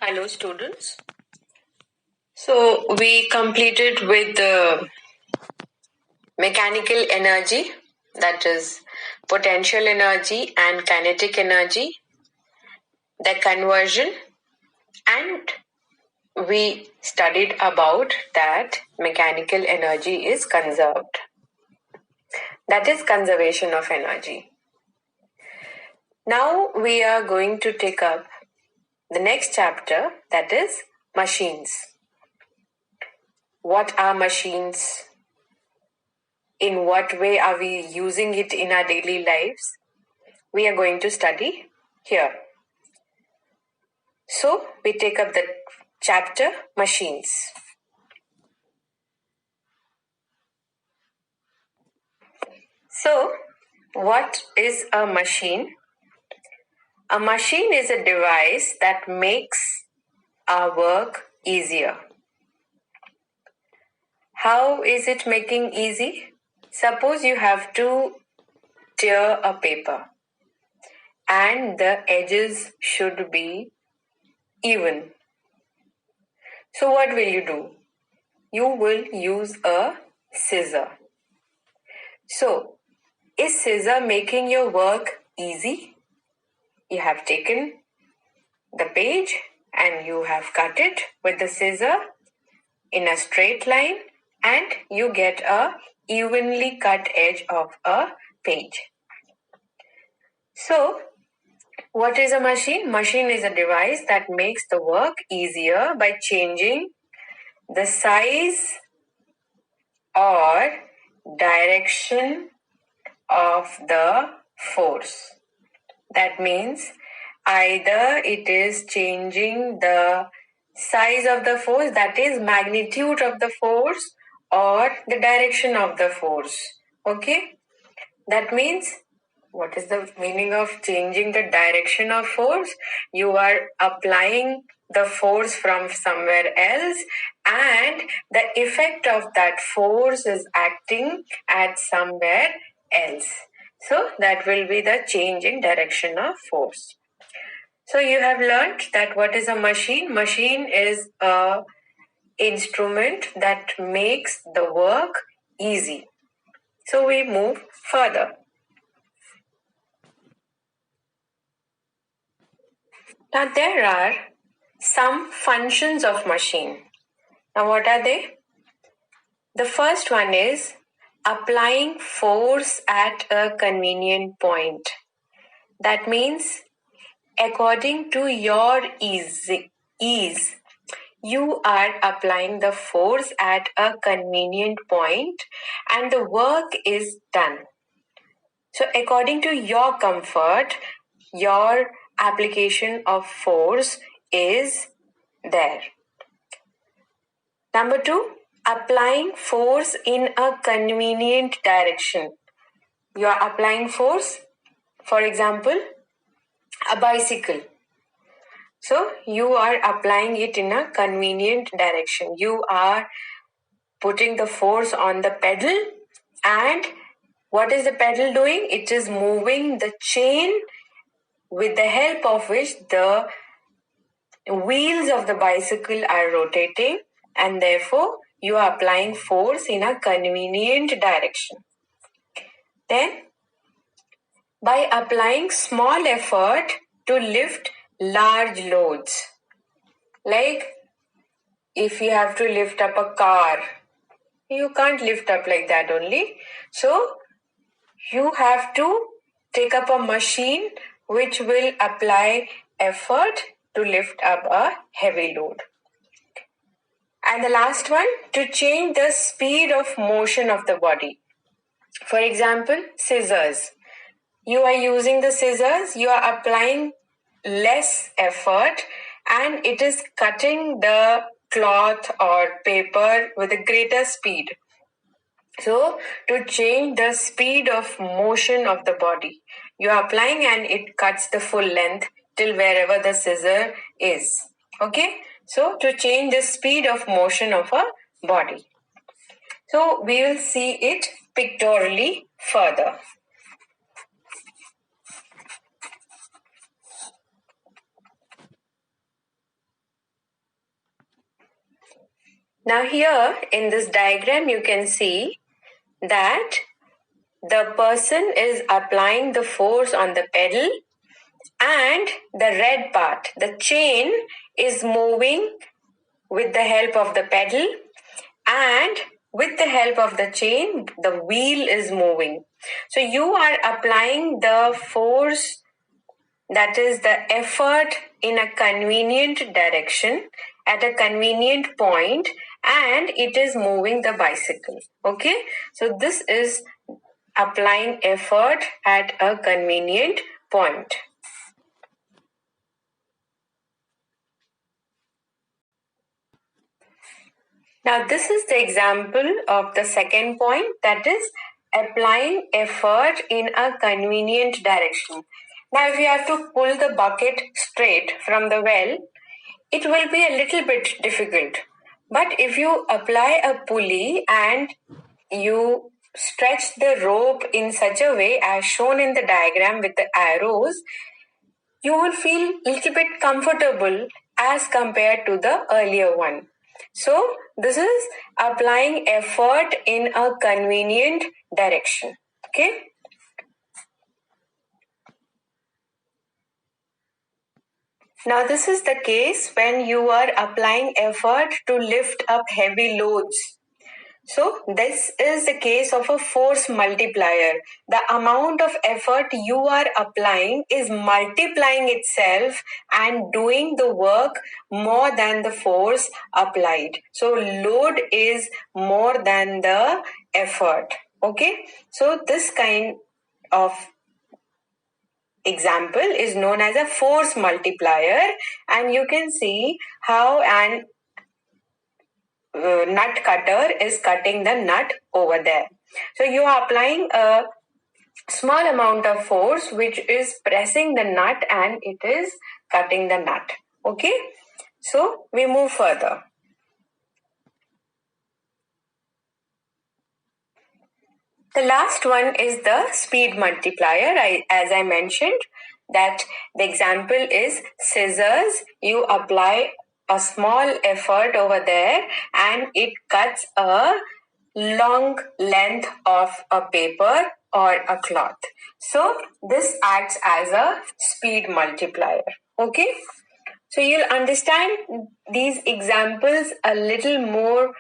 Hello, students. So we completed with the mechanical energy, that is potential energy and kinetic energy, the conversion, and we studied about that mechanical energy is conserved. That is conservation of energy. Now we are going to take up the next chapter, that is machines. What are machines? In what way are we using it in our daily lives? We are going to study here. So we take up the chapter machines. So what is a machine? A machine is a device that makes our work easier. How is it making easy? Suppose you have to tear a paper and the edges should be even. So what will you do? You will use a scissor. So, is scissor making your work easy? You have taken the page and you have cut it with the scissor in a straight line and you get a evenly cut edge of a page. So, what is a machine? Machine is a device that makes the work easier by changing the size or direction of the force. That means either it is changing the size of the force, that is magnitude of the force, or the direction of the force. Okay? That means, what is the meaning of changing the direction of force? You are applying the force from somewhere else and the effect of that force is acting at somewhere else. So that will be the change in direction of force. So you have learned that what is a machine? Machine is a instrument that makes the work easy. So we move further. Now there are some functions of machine. Now what are they? The first one is applying force at a convenient point. That means according to your ease, you are applying the force at a convenient point and the work is done. So according to your comfort, your application of force is there. Number 2, applying force in a convenient direction. You are applying force, for example, a bicycle. So you are applying it in a convenient direction. You are putting the force on the pedal and what is the pedal doing? It is moving the chain with the help of which the wheels of the bicycle are rotating and therefore you are applying force in a convenient direction. Then, by applying small effort to lift large loads, like if you have to lift up a car, you can't lift up like that only. So, you have to take up a machine which will apply effort to lift up a heavy load. And the last one, to change the speed of motion of the body. For example, scissors. You are using the scissors, you are applying less effort and it is cutting the cloth or paper with a greater speed. So, to change the speed of motion of the body, you are applying and it cuts the full length till wherever the scissor is. Okay? So, to change the speed of motion of a body. So, we will see it pictorially further. Now here in this diagram, you can see that the person is applying the force on the pedal, and the red part, the chain, is moving with the help of the pedal, and with the help of the chain, the wheel is moving. So you are applying the force, that is the effort, in a convenient direction at a convenient point, and it is moving the bicycle. Okay, so this is applying effort at a convenient point. Now this is the example of the second point, that is applying effort in a convenient direction. Now if you have to pull the bucket straight from the well, it will be a little bit difficult. But if you apply a pulley and you stretch the rope in such a way as shown in the diagram with the arrows, you will feel a little bit comfortable as compared to the earlier one. So this is applying effort in a convenient direction. Okay. Now this is the case when you are applying effort to lift up heavy loads. So this is the case of a force multiplier. The amount of effort you are applying is multiplying itself and doing the work more than the force applied. So load is more than the effort. Okay. So this kind of example is known as a force multiplier, and you can see how an nut cutter is cutting the nut over there. So you are applying a small amount of force which is pressing the nut and it is cutting the nut. Okay, so we move further. The last one is the speed multiplier. As I mentioned, that the example is scissors. You apply a small effort over there and it cuts a long length of a paper or a cloth. So this acts as a speed multiplier. Okay. So you'll understand these examples a little more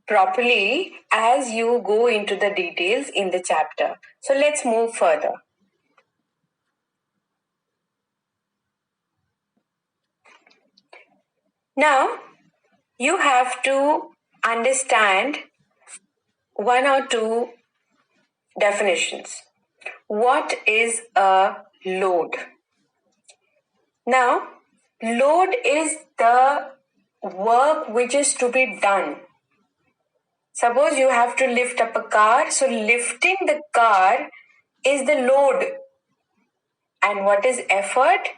properly as you go into the details in the chapter. So let's move further. Now, you have to understand one or two definitions. What is a load? Now, load is the work which is to be done. Suppose you have to lift up a car, so lifting the car is the load. And what is effort?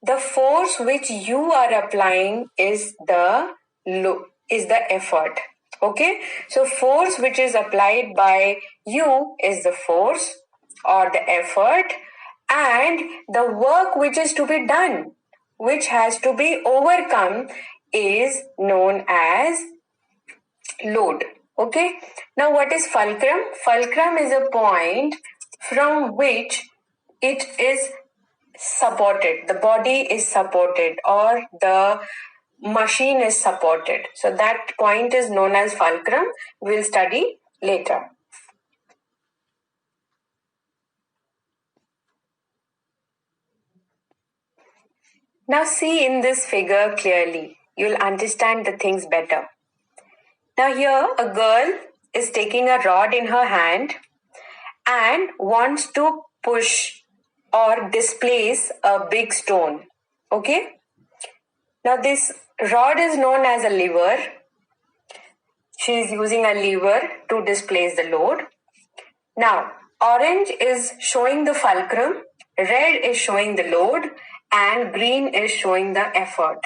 The force which you are applying is the effort. Okay, so force which is applied by you is the force or the effort, and the work which is to be done, which has to be overcome, is known as load. Okay, now what is fulcrum? Fulcrum is a point from which it is supported, the body is supported or the machine is supported. So that point is known as fulcrum. We'll study later. Now see in this figure clearly. You'll understand the things better. Now here a girl is taking a rod in her hand and wants to push or displace a big stone. Okay. Now this rod is known as a lever. She is using a lever to displace the load. Now orange is showing the fulcrum, red is showing the load, and green is showing the effort.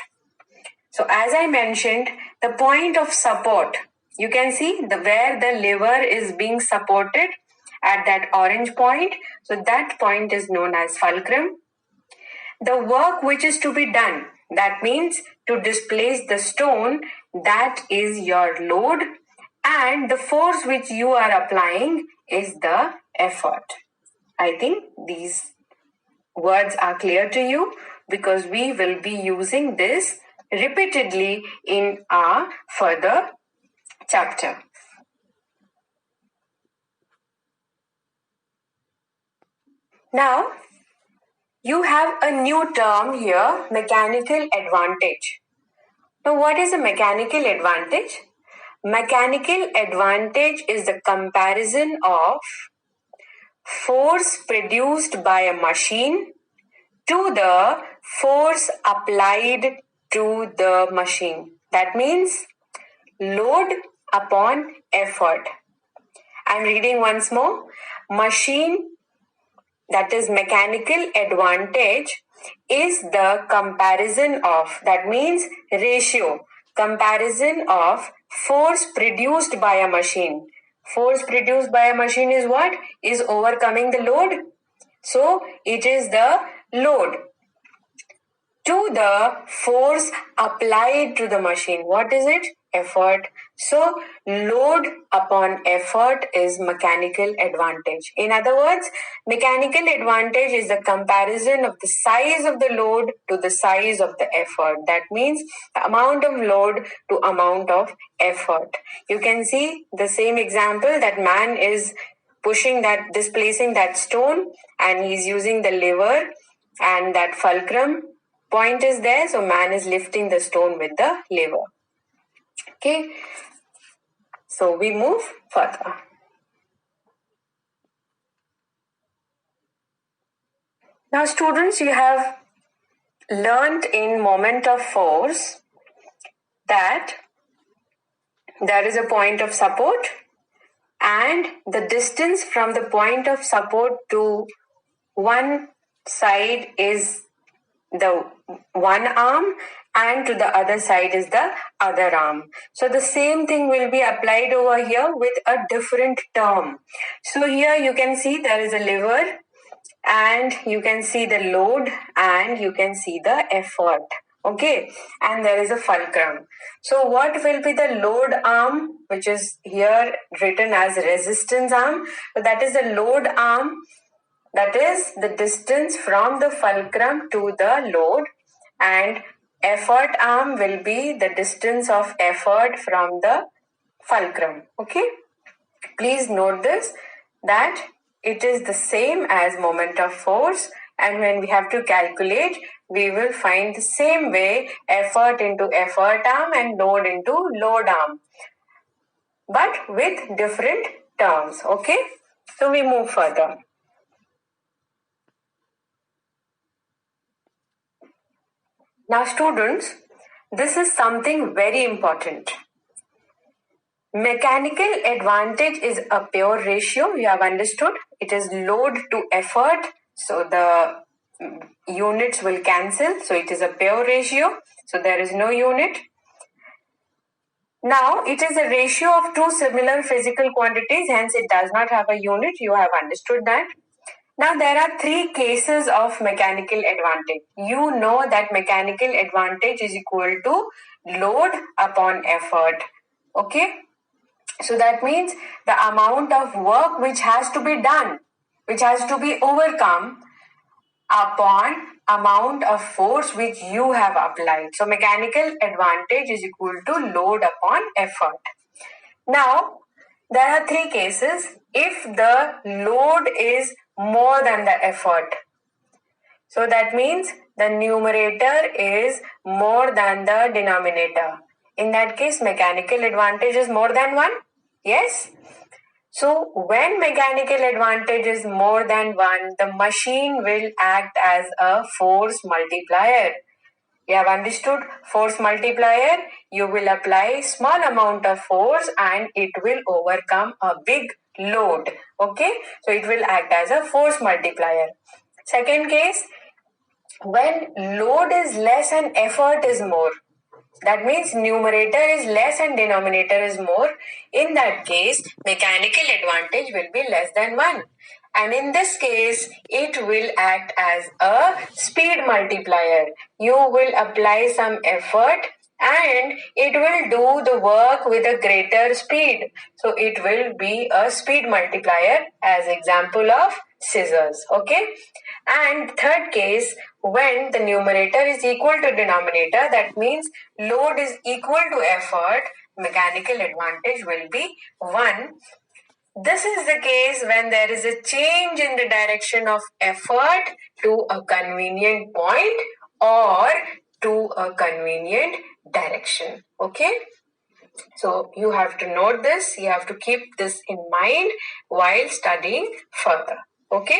So as I mentioned, the point of support, you can see where the lever is being supported at that orange point. So that point is known as fulcrum. The work which is to be done, that means to displace the stone, that is your load, and the force which you are applying is the effort. I think these words are clear to you because we will be using this repeatedly in our further chapter. Now, you have a new term here, mechanical advantage. Now, what is a mechanical advantage? Mechanical advantage is the comparison of force produced by a machine to the force applied to the machine. That means load upon effort. I'm reading once more. Machine, that is mechanical advantage, is the comparison of, that means ratio, comparison of force produced by a machine. Force produced by a machine is what? Is overcoming the load. So it is the load to the force applied to the machine. What is it? Effort. So load upon effort is mechanical advantage. In other words, mechanical advantage is the comparison of the size of the load to the size of the effort. That means the amount of load to amount of effort. You can see the same example, that man is displacing that stone, and he's using the lever, and that fulcrum point is there, so man is lifting the stone with the lever. Okay, so we move further. Now students, you have learnt in moment of force that there is a point of support, and the distance from the point of support to one side is the one arm, and to the other side is the other arm. So the same thing will be applied over here with a different term. So here you can see there is a lever, and you can see the load, and you can see the effort. Okay, and there is a fulcrum. So what will be the load arm, which is here written as resistance arm? So that is the load arm. That is the distance from the fulcrum to the load, and effort arm will be the distance of effort from the fulcrum. Okay, please note this, that it is the same as moment of force, and when we have to calculate, we will find the same way, effort into effort arm and load into load arm, but with different terms. Okay, so we move further. Now students, this is something very important. Mechanical advantage is a pure ratio. You have understood. It is load to effort. So the units will cancel. So it is a pure ratio. So there is no unit. Now it is a ratio of two similar physical quantities. Hence it does not have a unit. You have understood that. Now there are three cases of mechanical advantage. You know that mechanical advantage is equal to load upon effort. Okay. So that means the amount of work which has to be done, which has to be overcome upon amount of force which you have applied. So mechanical advantage is equal to load upon effort. Now, there are three cases. If the load is more than the effort, so that means the numerator is more than the denominator. In that case, mechanical advantage is more than 1. Yes? So, when mechanical advantage is more than 1, the machine will act as a force multiplier. You have understood force multiplier? You will apply small amount of force and it will overcome a big load. Okay? So, it will act as a force multiplier. Second case, when load is less and effort is more. That means numerator is less and denominator is more. In that case, mechanical advantage will be less than 1. And in this case, it will act as a speed multiplier. You will apply some effort and it will do the work with a greater speed. So it will be a speed multiplier as example of scissors. Okay. And third case, when the numerator is equal to denominator, that means load is equal to effort, mechanical advantage will be 1. This is the case when there is a change in the direction of effort to a convenient point or to a convenient direction. Okay. So you have to note this. You have to keep this in mind while studying further. Okay.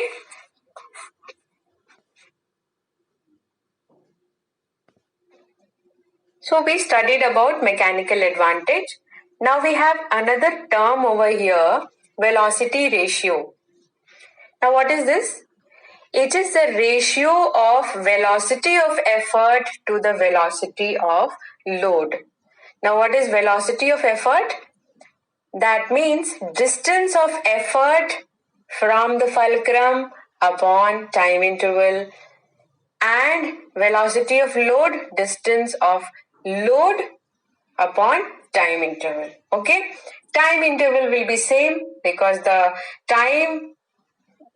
So we studied about mechanical advantage. Now we have another term over here, velocity ratio. Now what is this? It is the ratio of velocity of effort to the velocity of load. Now what is velocity of effort? That means distance of effort from the fulcrum upon time interval, and velocity of load, distance of load upon time interval. Okay, time interval will be same because the time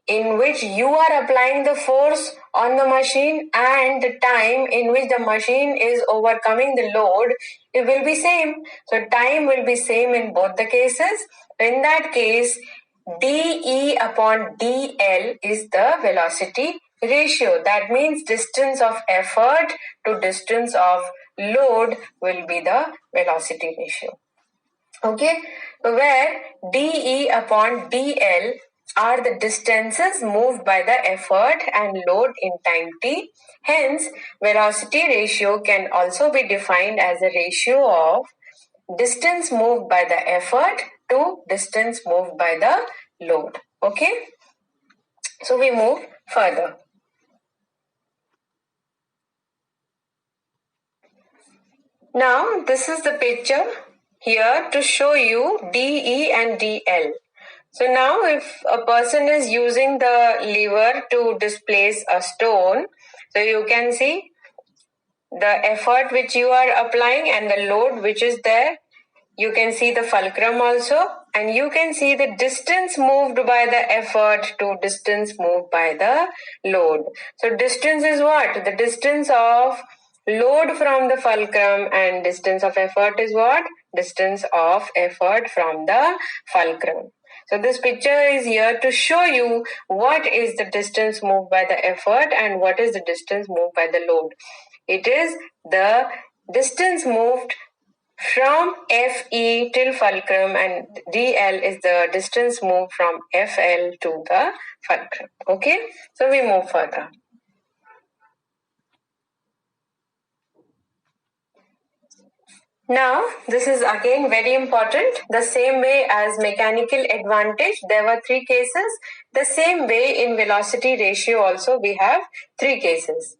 in which you are applying the force on the machine and the time in which the machine is overcoming the load, it will be same. So time will be same in both the cases. In that case, dE upon dL is the velocity ratio. That means distance of effort to distance of load will be the velocity ratio. Okay, where dE upon dL are the distances moved by the effort and load in time t. Hence, velocity ratio can also be defined as a ratio of distance moved by the effort to distance moved by the load. Okay, so we move further. Now, this is the picture here to show you dE and dL. So now if a person is using the lever to displace a stone, so you can see the effort which you are applying and the load which is there. You can see the fulcrum also, and you can see the distance moved by the effort to distance moved by the load. So distance is what? The distance of load from the fulcrum, and distance of effort is what? Distance of effort from the fulcrum. So this picture is here to show you what is the distance moved by the effort and what is the distance moved by the load. It is the distance moved from FE till fulcrum, and DL is the distance moved from FL to the fulcrum. Okay, so we move further. Now, this is again very important. The same way as mechanical advantage, there were 3 cases. The same way in velocity ratio also we have 3 cases.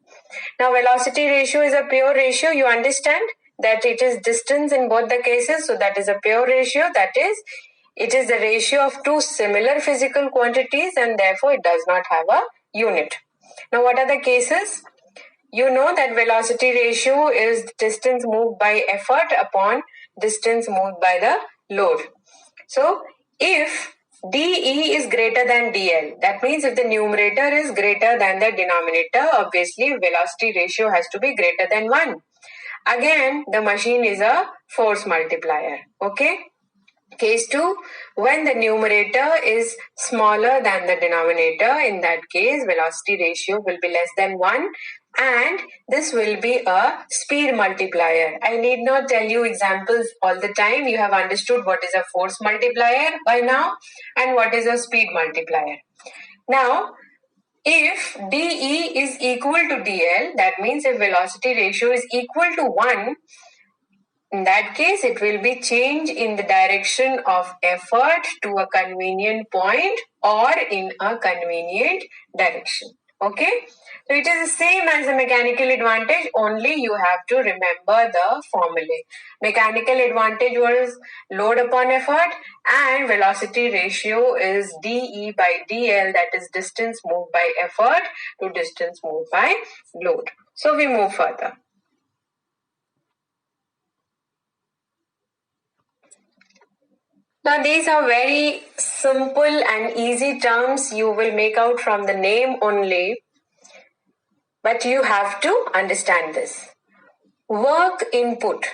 Now, velocity ratio is a pure ratio. You understand that it is distance in both the cases. So, that is a pure ratio. That is, it is the ratio of 2 similar physical quantities, and therefore it does not have a unit. Now, what are the cases? You know that velocity ratio is distance moved by effort upon distance moved by the load. So, if dE is greater than dL, that means if the numerator is greater than the denominator, obviously velocity ratio has to be greater than 1. Again, the machine is a force multiplier. Okay. Case 2, when the numerator is smaller than the denominator, in that case velocity ratio will be less than 1, and this will be a speed multiplier. I need not tell you examples all the time. You have understood what is a force multiplier by now and what is a speed multiplier. Now, if dE is equal to dL, that means if velocity ratio is equal to 1, in that case, it will be change in the direction of effort to a convenient point or in a convenient direction. Okay. So it is the same as the mechanical advantage, only you have to remember the formulae. Mechanical advantage was load upon effort, and velocity ratio is dE by dL, that is distance moved by effort to distance moved by load. So we move further. Now these are very simple and easy terms you will make out from the name only, but you have to understand this. Work input.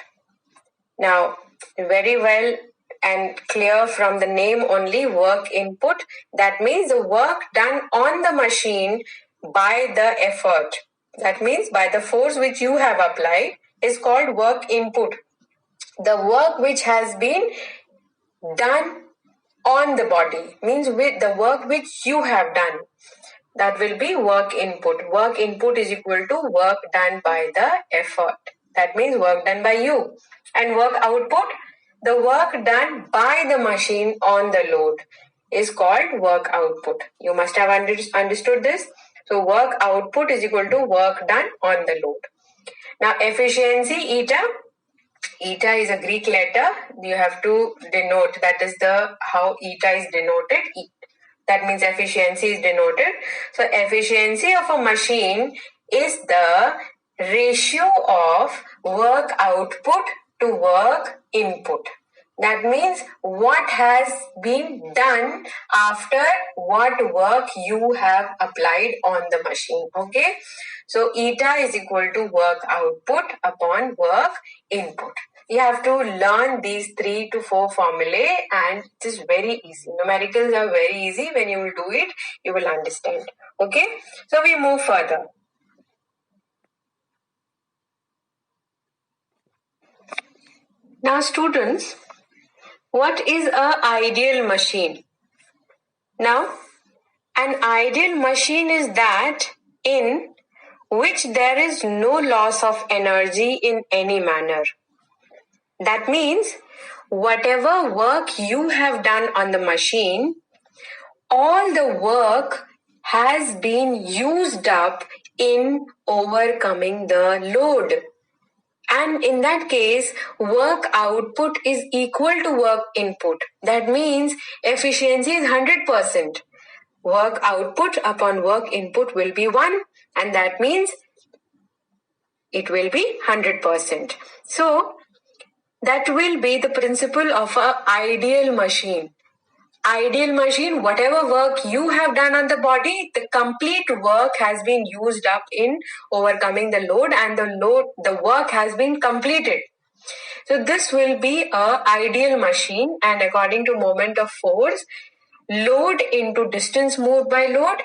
Now, very well and clear from the name only, work input. That means the work done on the machine by the effort. That means by the force which you have applied is called work input. The work which has been done on the body means with the work which you have done. That will be work input. Work input is equal to work done by the effort. That means work done by you. And work output, the work done by the machine on the load is called work output. You must have understood this. So work output is equal to work done on the load. Now efficiency, eta. Eta is a Greek letter. You have to denote, that is the how eta is denoted. That means efficiency is denoted. So efficiency of a machine is the ratio of work output to work input. That means what has been done after what work you have applied on the machine. Okay. So eta is equal to work output upon work input. You have to learn these 3 to 4 formulae and it is very easy. Numericals are very easy. When you will do it, you will understand. Okay. So we move further. Now students, what is an ideal machine? Now, an ideal machine is that in which there is no loss of energy in any manner. That means whatever work you have done on the machine, all the work has been used up in overcoming the load. And in that case, work output is equal to work input. That means efficiency is 100%. Work output upon work input will be 1, and that means it will be 100%. So, that will be the principle of an ideal machine. Ideal machine, whatever work you have done on the body, the complete work has been used up in overcoming the load, and the work has been completed. So this will be an ideal machine, and according to moment of force, load into distance moved by load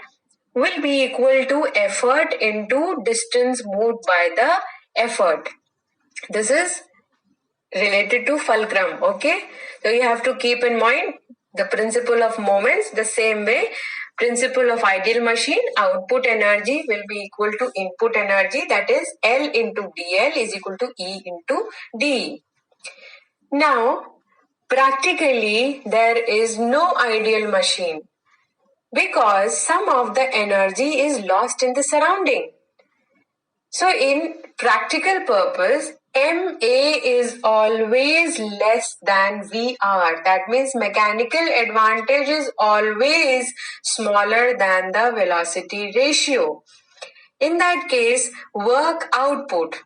will be equal to effort into distance moved by the effort. This is related to fulcrum. Okay, so you have to keep in mind the principle of moments. The same way, principle of ideal machine, output energy will be equal to input energy, that is L into dl is equal to E into d. Now practically there is no ideal machine because some of the energy is lost in the surrounding. So in practical purpose, MA is always less than VR. That means mechanical advantage is always smaller than the velocity ratio. In that case, work output.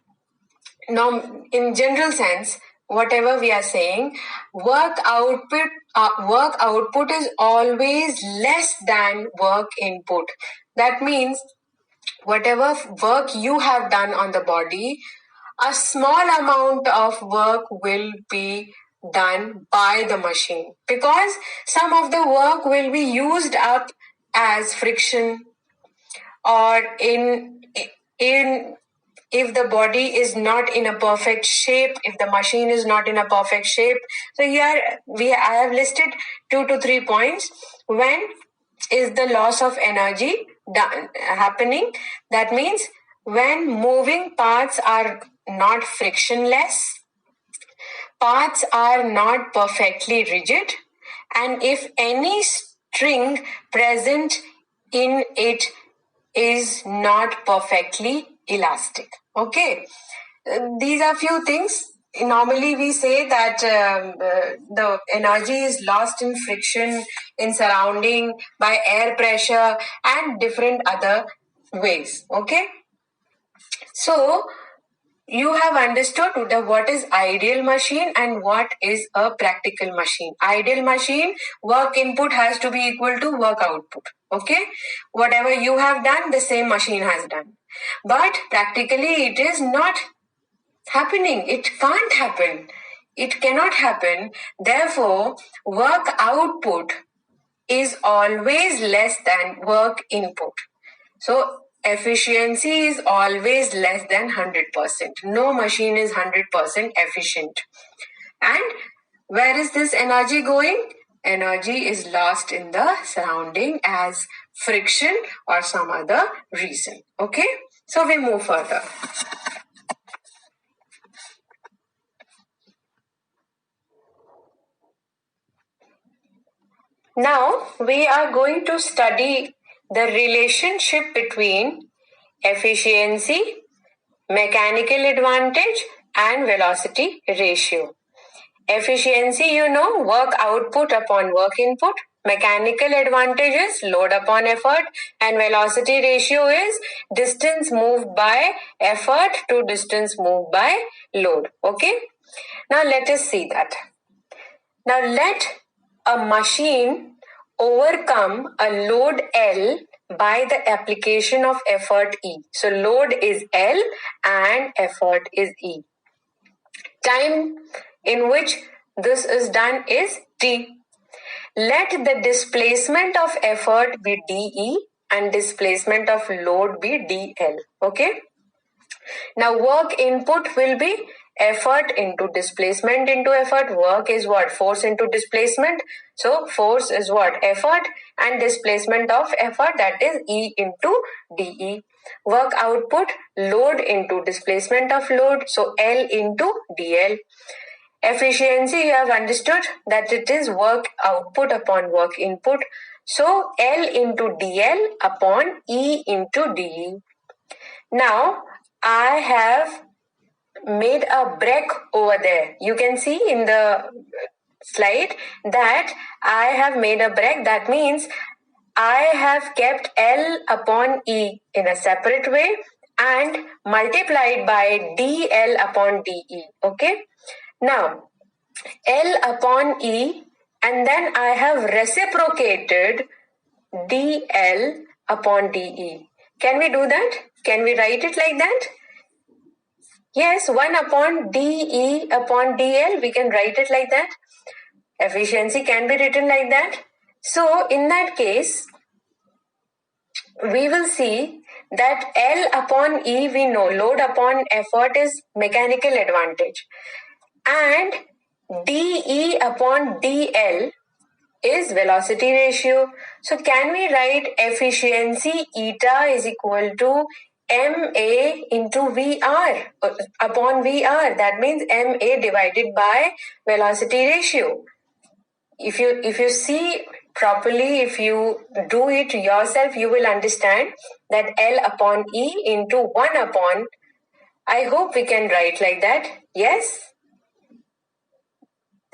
Now, in general sense, whatever we are saying, work output is always less than work input. That means whatever work you have done on the body, a small amount of work will be done by the machine because some of the work will be used up as friction, or in if the body is not in a perfect shape, if the machine is not in a perfect shape. So here I have listed 2 to 3 points. When is the loss of energy happening? That means when moving parts are not frictionless, parts are not perfectly rigid, and if any string present in it is not perfectly elastic. Okay, these are few things. Normally we say that the energy is lost in friction, in surrounding, by air pressure and different other ways. Okay, so you have understood what is ideal machine and what is a practical machine. Ideal machine, work input has to be equal to work output. Okay, whatever you have done, the same machine has done. But practically, it is not happening. It can't happen. It cannot happen. Therefore, work output is always less than work input. So efficiency is always less than 100%. No machine is 100% efficient. And where is this energy going? Energy is lost in the surrounding as friction or some other reason. Okay? So we move further. Now we are going to study the relationship between efficiency, mechanical advantage, and velocity ratio. Efficiency, you know, work output upon work input. Mechanical advantage is load upon effort, and velocity ratio is distance moved by effort to distance moved by load. Okay? Now let us see that. Now let a machine overcome a load L by the application of effort E. So load is L and effort is E. Time in which this is done is T. Let the displacement of effort be dE and displacement of load be dL. Okay. Now work input will be effort into displacement into effort. Work is what? Force into displacement. So force is what? Effort, and displacement of effort, that is E into dE. Work output, load into displacement of load. So L into dL. Efficiency, you have understood that it is work output upon work input. So L into dL upon E into dE. Now I have made a break over there. You can see in the slide that I have made a break. That means I have kept L upon E in a separate way and multiplied by dL upon dE. Okay. Now L upon E, and then I have reciprocated dL upon dE. Can we do that? Can we write it like that? Yes, 1 upon dE upon dL, we can write it like that. Efficiency can be written like that. So in that case, we will see that L upon E, we know load upon effort is mechanical advantage, and dE upon dL is velocity ratio. So can we write efficiency eta is equal to MA into VR upon VR? That means MA divided by velocity ratio. If you see properly, if you do it yourself, you will understand that L upon E into 1 upon, I hope we can write like that. Yes?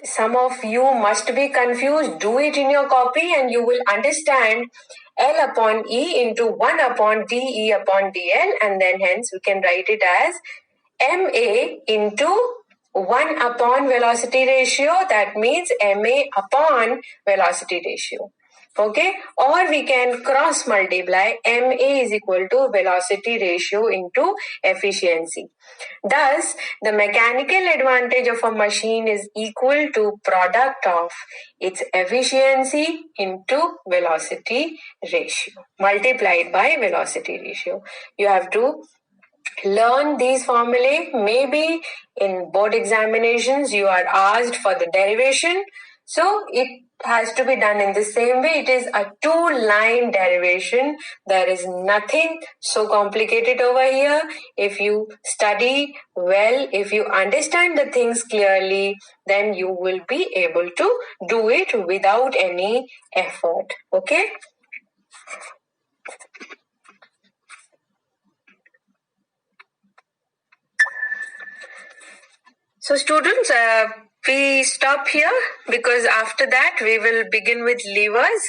Some of you must be confused. Do it in your copy and you will understand L upon E into 1 upon dE upon dL, and then hence we can write it as MA into 1 upon velocity ratio. That means MA upon velocity ratio. Okay, or we can cross multiply. MA is equal to velocity ratio into efficiency. Thus, the mechanical advantage of a machine is equal to product of its efficiency into velocity ratio multiplied by velocity ratio. You have to learn these formulae. Maybe in board examinations you are asked for the derivation. So it has to be done in the same way. It is a 2-line derivation. There is nothing so complicated over here. If you study well, if you understand the things clearly, then you will be able to do it without any effort. Okay? So students, we stop here because after that we will begin with levers.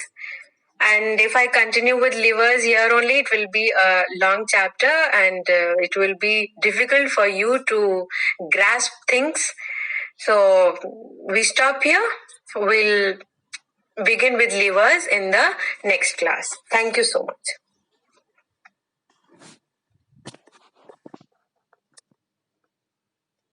And if I continue with levers here only, it will be a long chapter and it will be difficult for you to grasp things. So we stop here. We'll begin with levers in the next class. Thank you so much.